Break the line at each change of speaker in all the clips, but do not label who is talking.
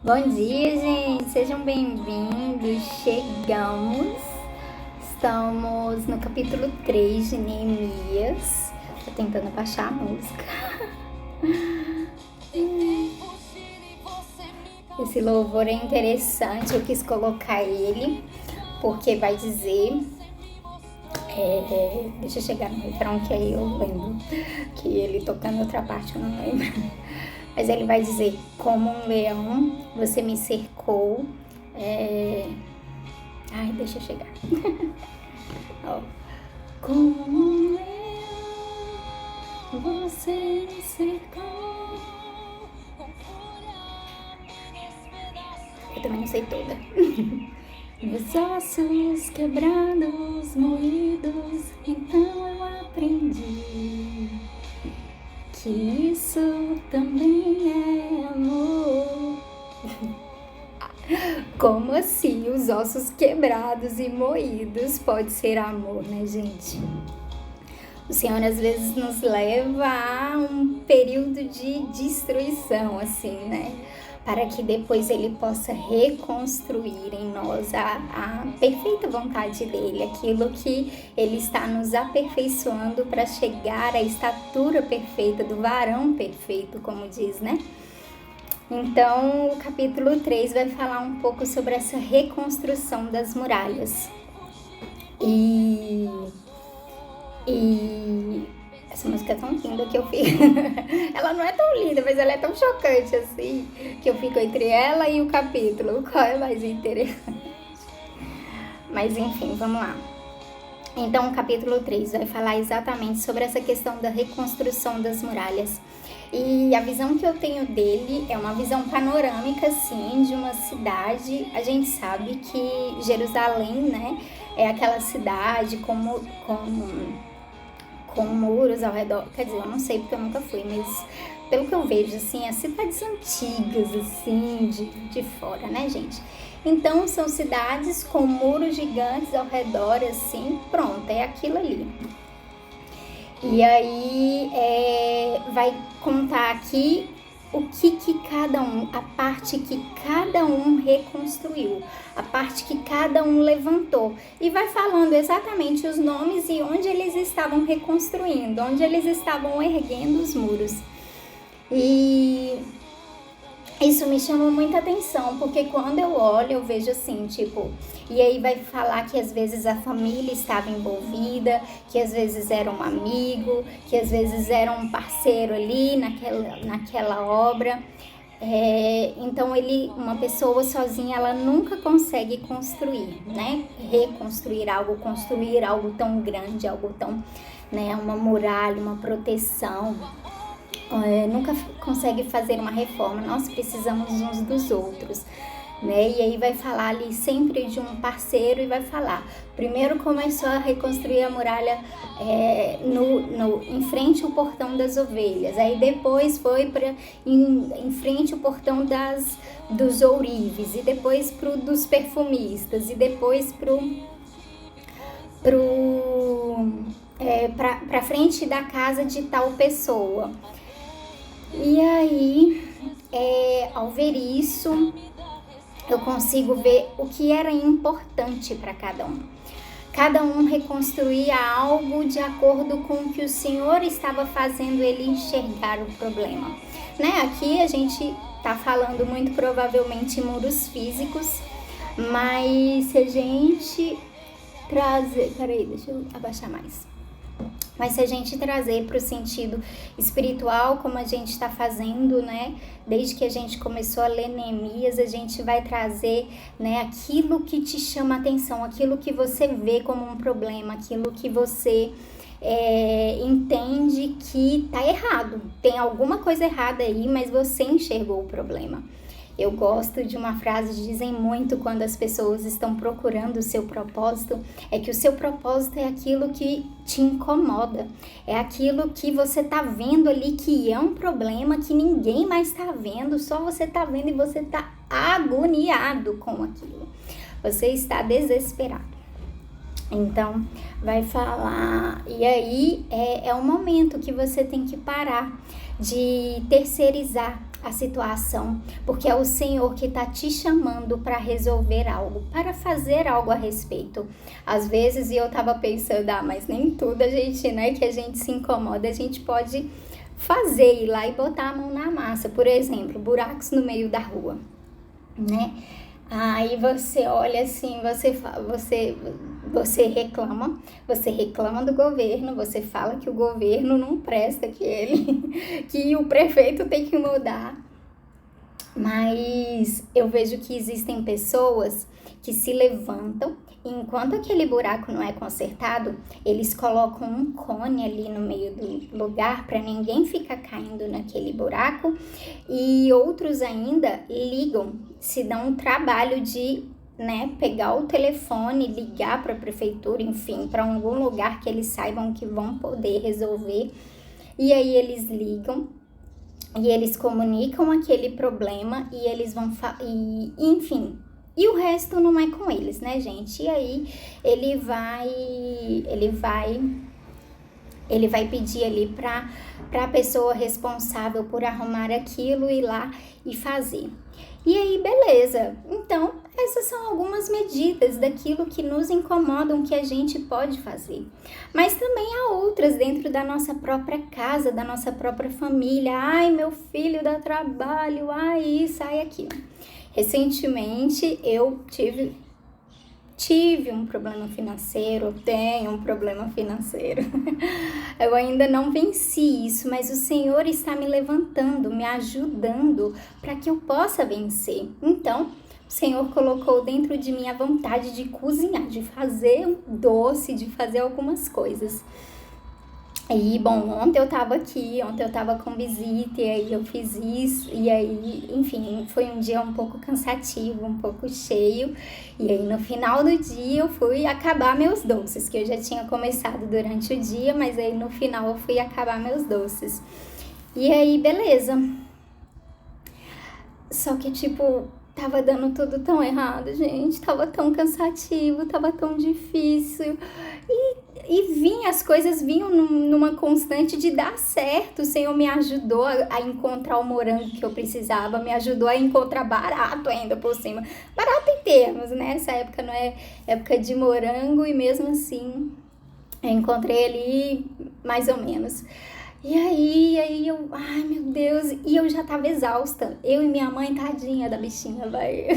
Bom dia, gente! Sejam bem-vindos! Estamos no capítulo 3 de Neemias. Tô tentando abaixar a música. Esse louvor é interessante, eu quis colocar ele, porque vai dizer... deixa eu chegar no refrão, que aí eu lembro que ele tocando outra parte, eu não lembro. Mas ele vai dizer: como um leão, você me cercou. Ai, deixa eu chegar. Ó. Como um leão, você me cercou. Eu também não sei toda. Meus ossos quebrados, moídos, então eu aprendi que isso também é amor. Como assim os ossos quebrados e moídos pode ser amor, né, gente? O Senhor às vezes nos leva a um período de destruição, assim, né? Para que depois Ele possa reconstruir em nós a perfeita vontade dEle, aquilo que Ele está nos aperfeiçoando para chegar à estatura perfeita do varão perfeito, como diz, né? Então, o capítulo 3 vai falar um pouco sobre essa reconstrução das muralhas. E essa música é tão linda que eu fico... Ela não é tão linda, mas ela é tão chocante assim, que eu fico entre ela e o capítulo. Qual é mais interessante? Mas enfim, vamos lá. Então, o capítulo 3 vai falar exatamente sobre essa questão da reconstrução das muralhas. E a visão que eu tenho dele é uma visão panorâmica, sim, de uma cidade. A gente sabe que Jerusalém, né, é aquela cidade com muros ao redor. Quer dizer, eu não sei porque eu nunca fui, mas pelo que eu vejo, assim, as cidades antigas, assim, de fora, né, gente? Então, são cidades com muros gigantes ao redor, assim, pronto, é aquilo ali. E aí, vai contar aqui o que cada um, a parte que cada um reconstruiu, a parte que cada um levantou. E vai falando exatamente os nomes e onde eles estavam reconstruindo, onde eles estavam erguendo os muros. E isso me chama muita atenção, porque quando eu olho, eu vejo assim, tipo... E aí vai falar que às vezes a família estava envolvida, que às vezes era um amigo, que às vezes era um parceiro ali naquela obra. Então uma pessoa sozinha, ela nunca consegue construir, né? Reconstruir algo, construir algo tão grande, algo tão, né? Uma muralha, uma proteção. Nunca consegue fazer uma reforma, nós precisamos uns dos outros, né? E aí vai falar ali sempre de um parceiro e vai falar, primeiro começou a reconstruir a muralha em frente ao portão das ovelhas, aí depois foi em frente ao portão dos ourives, e depois dos perfumistas, e depois para frente da casa de tal pessoa. E aí, ao ver isso, eu consigo ver o que era importante para cada um. Cada um reconstruía algo de acordo com o que o Senhor estava fazendo ele enxergar o problema. Né? Aqui a gente está falando muito provavelmente em muros físicos, mas se a gente trazer... Peraí, deixa eu abaixar mais. Mas se a gente trazer para o sentido espiritual, como a gente está fazendo, né? Desde que a gente começou a ler Neemias, a gente vai trazer, né, aquilo que te chama a atenção, aquilo que você vê como um problema, aquilo que você entende que está errado. Tem alguma coisa errada aí, mas você enxergou o problema. Eu gosto de uma frase, dizem muito quando as pessoas estão procurando o seu propósito, é que o seu propósito é aquilo que te incomoda, é aquilo que você está vendo ali que é um problema que ninguém mais está vendo, só você está vendo e você está agoniado com aquilo, você está desesperado. Então, vai falar, e aí é um momento que você tem que parar de terceirizar a situação, porque é o Senhor que está te chamando para resolver algo, para fazer algo a respeito. Às vezes, e eu estava pensando, mas nem tudo a gente, né, que a gente se incomoda, a gente pode fazer, ir lá e botar a mão na massa. Por exemplo, buracos no meio da rua, né? Aí você olha assim, você reclama do governo, você fala que o governo não presta, que o prefeito tem que mudar. Mas eu vejo que existem pessoas que se levantam e enquanto aquele buraco não é consertado, eles colocam um cone ali no meio do lugar para ninguém ficar caindo naquele buraco, e outros ainda ligam, se dão um trabalho de, né, pegar o telefone, ligar para a prefeitura, enfim, para algum lugar que eles saibam que vão poder resolver, e aí eles ligam e eles comunicam aquele problema e eles vão, enfim, e o resto não é com eles, né, gente? E aí ele vai pedir ali para a pessoa responsável por arrumar aquilo ir lá e fazer. E aí, beleza. Então, essas são algumas medidas daquilo que nos incomodam, que a gente pode fazer. Mas também há outras dentro da nossa própria casa, da nossa própria família. Ai, meu filho dá trabalho, ai, isso, ai, aquilo. Recentemente, eu tive um problema financeiro, tenho um problema financeiro. Eu ainda não venci isso, mas o Senhor está me levantando, me ajudando para que eu possa vencer. Então, o Senhor colocou dentro de mim a vontade de cozinhar, de fazer um doce, de fazer algumas coisas. E, bom, ontem eu tava com visita, e aí eu fiz isso, e aí, enfim, foi um dia um pouco cansativo, um pouco cheio, e aí no final do dia eu fui acabar meus doces, que eu já tinha começado durante o dia, mas aí no final eu fui acabar meus doces. E aí, beleza. Só que, tava dando tudo tão errado, gente, tava tão cansativo, tava tão difícil, e as coisas vinham numa constante de dar certo. O Senhor me ajudou a encontrar o morango que eu precisava, me ajudou a encontrar barato ainda por cima, barato em termos, né, essa época não é época de morango, e mesmo assim eu encontrei ali mais ou menos. E aí eu, ai meu Deus, e eu já tava exausta, eu e minha mãe, tadinha da bichinha, vai,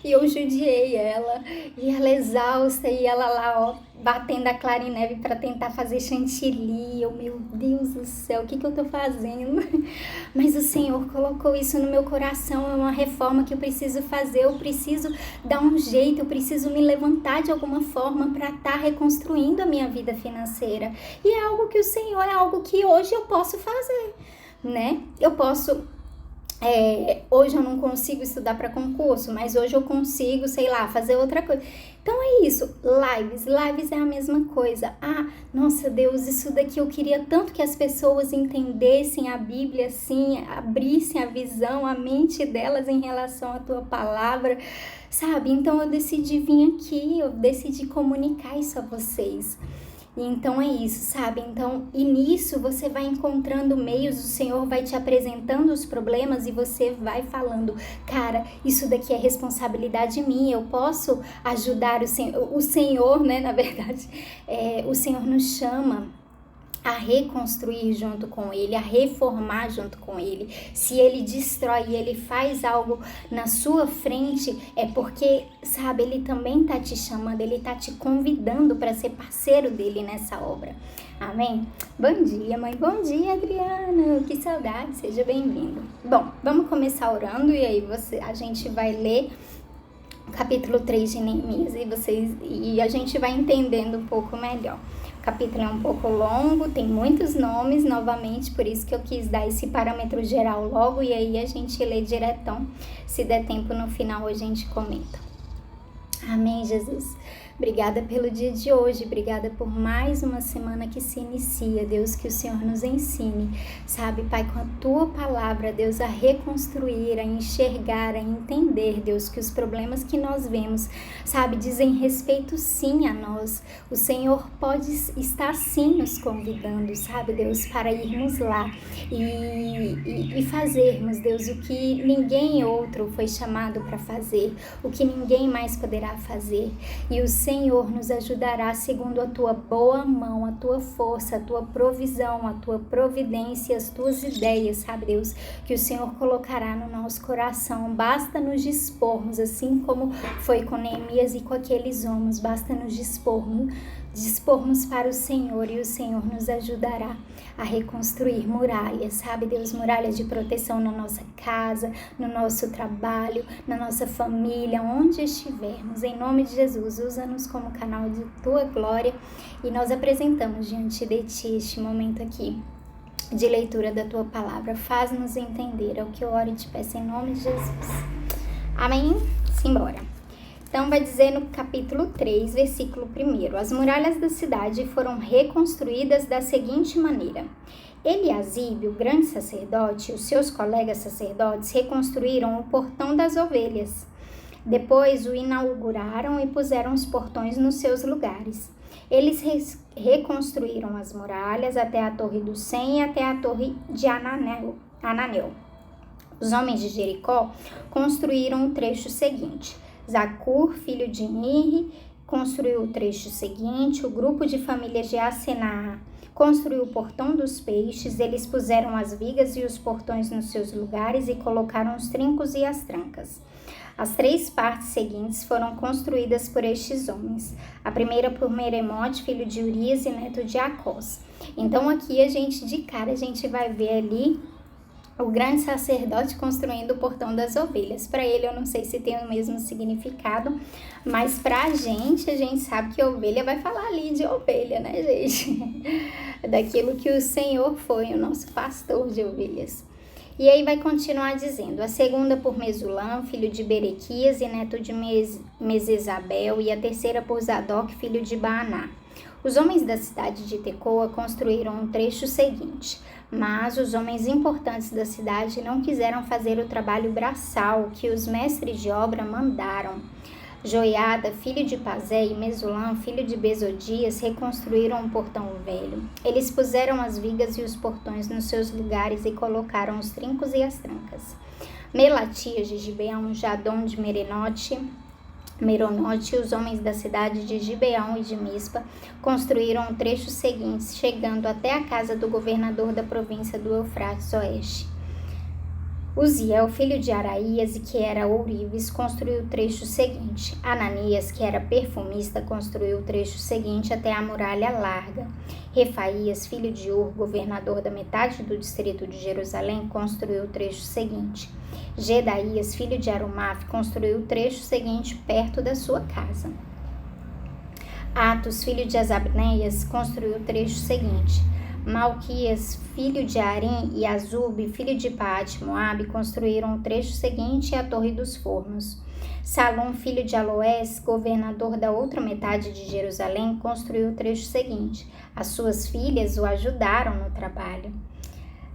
e eu judiei ela, e ela exausta, e ela lá, ó, batendo a clara em neve para tentar fazer chantilly. Eu, meu Deus do céu, o que eu tô fazendo? Mas o Senhor colocou isso no meu coração, é uma reforma que eu preciso fazer, eu preciso dar um jeito, eu preciso me levantar de alguma forma para estar reconstruindo a minha vida financeira. E é algo que o Senhor, é algo que hoje eu posso fazer, né? Eu posso... hoje eu não consigo estudar para concurso, mas hoje eu consigo, sei lá, fazer outra coisa. Então é isso, lives é a mesma coisa. Nossa Deus, isso daqui eu queria tanto que as pessoas entendessem a Bíblia assim, abrissem a visão, a mente delas em relação à tua palavra, sabe? Então eu decidi vir aqui, eu decidi comunicar isso a vocês. Então é isso, sabe? Então, e nisso você vai encontrando meios, o Senhor vai te apresentando os problemas e você vai falando, cara, isso daqui é responsabilidade minha, eu posso ajudar o Senhor, né? Na verdade, o Senhor nos chama a reconstruir junto com Ele, a reformar junto com Ele. Se Ele destrói e Ele faz algo na sua frente, é porque, sabe, Ele também tá te chamando, Ele tá te convidando para ser parceiro dele nessa obra. Amém? Bom dia, mãe. Bom dia, Adriana. Que saudade. Seja bem-vindo. Bom, vamos começar orando e aí a gente vai ler o capítulo 3 de Neemias e a gente vai entendendo um pouco melhor. O capítulo é um pouco longo, tem muitos nomes, novamente, por isso que eu quis dar esse parâmetro geral logo, e aí a gente lê diretão. Se der tempo, no final a gente comenta. Amém, Jesus. Obrigada pelo dia de hoje, obrigada por mais uma semana que se inicia, Deus, que o Senhor nos ensine, sabe, Pai, com a Tua palavra, Deus, a reconstruir, a enxergar, a entender, Deus, que os problemas que nós vemos, sabe, dizem respeito sim a nós. O Senhor pode estar sim nos convidando, sabe, Deus, para irmos lá e fazermos, Deus, o que ninguém outro foi chamado para fazer, o que ninguém mais poderá fazer. E o Senhor nos ajudará segundo a Tua boa mão, a Tua força, a Tua provisão, a Tua providência, as Tuas ideias, sabe, Deus, que o Senhor colocará no nosso coração. Basta nos dispormos, assim como foi com Neemias e com aqueles homens, basta nos dispormos para o Senhor, e o Senhor nos ajudará a reconstruir muralhas, sabe, Deus, muralhas de proteção na nossa casa, no nosso trabalho, na nossa família, onde estivermos. Em nome de Jesus, usa-nos como canal de Tua glória, e nós apresentamos diante de Ti este momento aqui de leitura da Tua palavra. Faz-nos entender, é o que eu oro e te peço em nome de Jesus. Amém? Simbora. Então vai dizer no capítulo 3, versículo 1: as muralhas da cidade foram reconstruídas da seguinte maneira: Eliasibe, o grande sacerdote, e os seus colegas sacerdotes reconstruíram o portão das ovelhas. Depois o inauguraram e puseram os portões nos seus lugares. Eles reconstruíram as muralhas até a Torre do Sem e até a Torre de Ananel. Os homens de Jericó construíram o trecho seguinte. Zacur, filho de Nirri, construiu o trecho seguinte. O grupo de famílias de Asená construiu o portão dos peixes. Eles puseram as vigas e os portões nos seus lugares e colocaram os trincos e as trancas. As 3 partes seguintes foram construídas por estes homens. A primeira por Meremote, filho de Urias e neto de Acós. Então aqui a gente vai ver ali o grande sacerdote construindo o portão das ovelhas. Para ele, eu não sei se tem o mesmo significado, mas para a gente sabe que ovelha vai falar ali de ovelha, né, gente? Daquilo que o Senhor foi, o nosso pastor de ovelhas. E aí vai continuar dizendo: a segunda por Mesulam, filho de Berequias e neto de Mesesabel, e a terceira por Zadok, filho de Baaná. Os homens da cidade de Tecoa construíram o trecho seguinte, mas os homens importantes da cidade não quiseram fazer o trabalho braçal que os mestres de obra mandaram. Joiada, filho de Pazé, e Mesulam, filho de Bezodias, reconstruíram o portão velho. Eles puseram as vigas e os portões nos seus lugares e colocaram os trincos e as trancas. Melatias de Gibeão, Jadon de Meronote e os homens da cidade de Gibeão e de Mispa construíram o trecho seguinte, chegando até a casa do governador da província do Eufrates Oeste. Uziel, filho de Araías e que era ourives, construiu o trecho seguinte. Ananias, que era perfumista, construiu o trecho seguinte até a muralha larga. Refaías, filho de Ur, governador da metade do distrito de Jerusalém, construiu o trecho seguinte. Gedaías, filho de Arumaf, construiu o trecho seguinte perto da sua casa. Atos, filho de Azabneias, construiu o trecho seguinte. Malquias, filho de Arim, e Azub, filho de Paate, Moabe, construíram o trecho seguinte e a Torre dos Fornos. Salom, filho de Aloés, governador da outra metade de Jerusalém, construiu o trecho seguinte. As suas filhas o ajudaram no trabalho.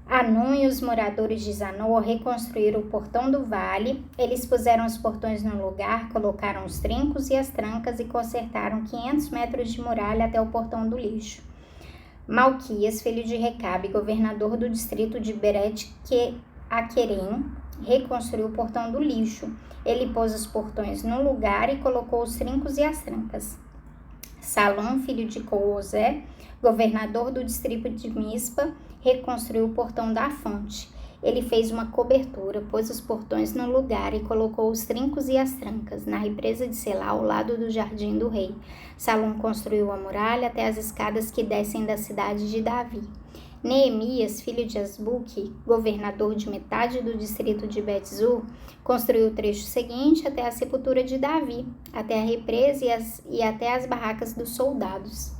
Anum e os moradores de Zanoa reconstruíram o portão do vale. Eles puseram os portões no lugar, colocaram os trincos e as trancas e consertaram 500 metros de muralha até o portão do lixo. Malquias, filho de Recabe, governador do distrito de Beret-Aquerem, reconstruiu o portão do lixo. Ele pôs os portões no lugar e colocou os trincos e as trancas. Salom, filho de Coozé, governador do distrito de Mispa, reconstruiu o portão da fonte. Ele fez uma cobertura, pôs os portões no lugar e colocou os trincos e as trancas na represa de Selá, ao lado do jardim do rei. Salom construiu a muralha até as escadas que descem da cidade de Davi. Neemias, filho de Asbuque, governador de metade do distrito de Bet-Zur, construiu o trecho seguinte até a sepultura de Davi, até a represa e até as barracas dos soldados.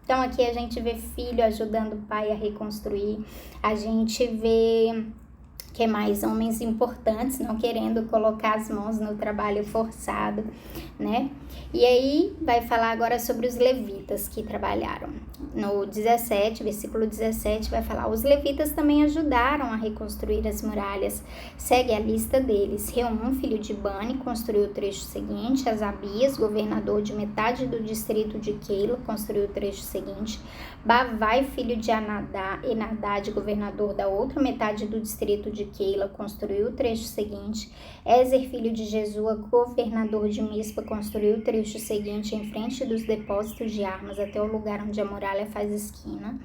Então aqui a gente vê filho ajudando o pai a reconstruir, a gente vê Que mais? Homens importantes, não querendo colocar as mãos no trabalho forçado, né? E aí vai falar agora sobre os levitas que trabalharam. No 17, versículo 17, vai falar: os levitas também ajudaram a reconstruir as muralhas. Segue a lista deles. Reum, filho de Bani, construiu o trecho seguinte. Asabias, governador de metade do distrito de Keila, construiu o trecho seguinte. Bavai, filho de Enadad, governador da outra metade do distrito de Keila, construiu o trecho seguinte. Ezer, filho de Jesua, governador de Mispa, construiu o trecho seguinte em frente dos depósitos de armas até o lugar onde a muralha faz esquina.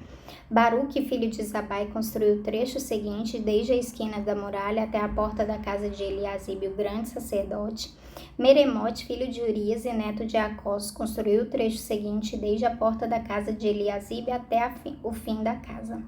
Baruque, filho de Zabai, construiu o trecho seguinte desde a esquina da muralha até a porta da casa de Eliasibe, o grande sacerdote. Meremote, filho de Urias e neto de Acós, construiu o trecho seguinte desde a porta da casa de Eliasibe até o fim da casa.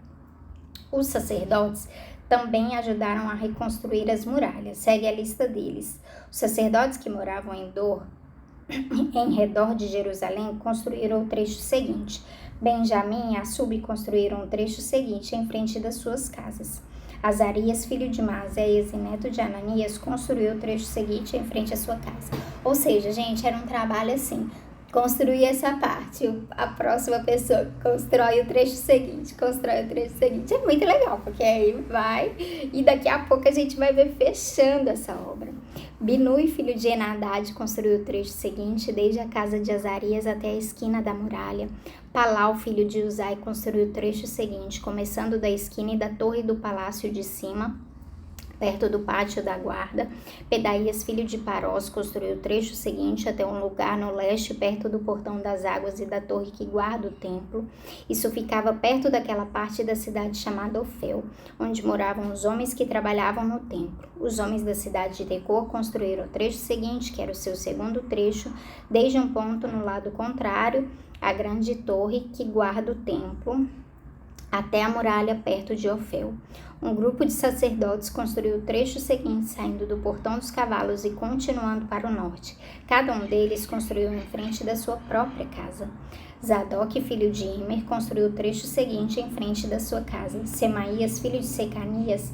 Os sacerdotes também ajudaram a reconstruir as muralhas. Segue a lista deles. Os sacerdotes que moravam em redor de Jerusalém construíram o trecho seguinte. Benjamim e Assub construíram o trecho seguinte em frente das suas casas. Azarias, filho de Maazéias e neto de Ananias, construiu o trecho seguinte em frente à sua casa. Ou seja, gente, era um trabalho assim. Construir essa parte, a próxima pessoa constrói o trecho seguinte, É muito legal, porque aí vai e daqui a pouco a gente vai ver fechando essa obra. Binui, filho de Enadad, construiu o trecho seguinte desde a casa de Azarias até a esquina da muralha. Palau, filho de Uzai, construiu o trecho seguinte, começando da esquina e da torre do palácio de cima, perto do pátio da guarda. Pedaías, filho de Parós, construiu o trecho seguinte até um lugar no leste, perto do portão das águas e da torre que guarda o templo. Isso ficava perto daquela parte da cidade chamada Ofel, onde moravam os homens que trabalhavam no templo. Os homens da cidade de Tecoa construíram o trecho seguinte, que era o seu segundo trecho, desde um ponto no lado contrário à grande torre que guarda o templo, até a muralha perto de Ofel. Um grupo de sacerdotes construiu o trecho seguinte, saindo do portão dos cavalos e continuando para o norte. Cada um deles construiu em frente da sua própria casa. Zadok, filho de Imer, construiu o trecho seguinte em frente da sua casa. Semaías, filho de Secanias,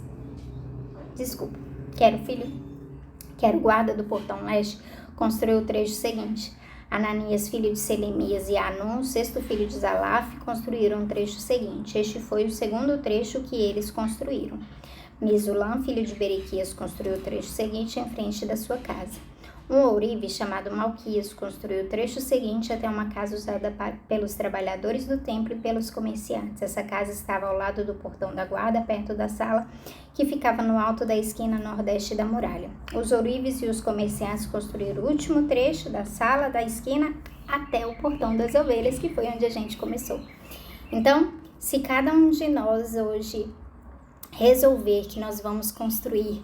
que era o guarda do portão leste, construiu o trecho seguinte. Ananias, filho de Selemias, e Anum, sexto filho de Zalaf, construíram o trecho seguinte. Este foi o segundo trecho que eles construíram. Mesulam, filho de Berequias, construiu o trecho seguinte em frente da sua casa. Um ourive chamado Malquias construiu o trecho seguinte até uma casa usada pelos trabalhadores do templo e pelos comerciantes. Essa casa estava ao lado do portão da guarda, perto da sala, que ficava no alto da esquina nordeste da muralha. Os ourives e os comerciantes construíram o último trecho da sala, da esquina, até o portão das ovelhas, que foi onde a gente começou. Então, se cada um de nós hoje resolver que nós vamos construir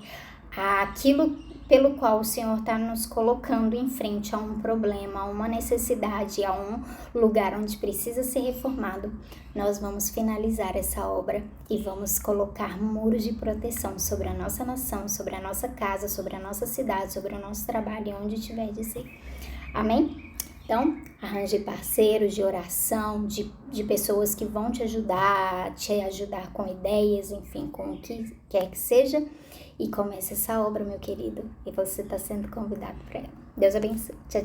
aquilo pelo qual o Senhor está nos colocando em frente a um problema, a uma necessidade, a um lugar onde precisa ser reformado, nós vamos finalizar essa obra e vamos colocar muros de proteção sobre a nossa nação, sobre a nossa casa, sobre a nossa cidade, sobre o nosso trabalho, onde tiver de ser. Amém? Então, arranje parceiros de oração, de pessoas que vão te ajudar com ideias, enfim, com o que quer que seja. E comece essa obra, meu querido. E você está sendo convidado para ela. Deus abençoe. Tchau, tchau.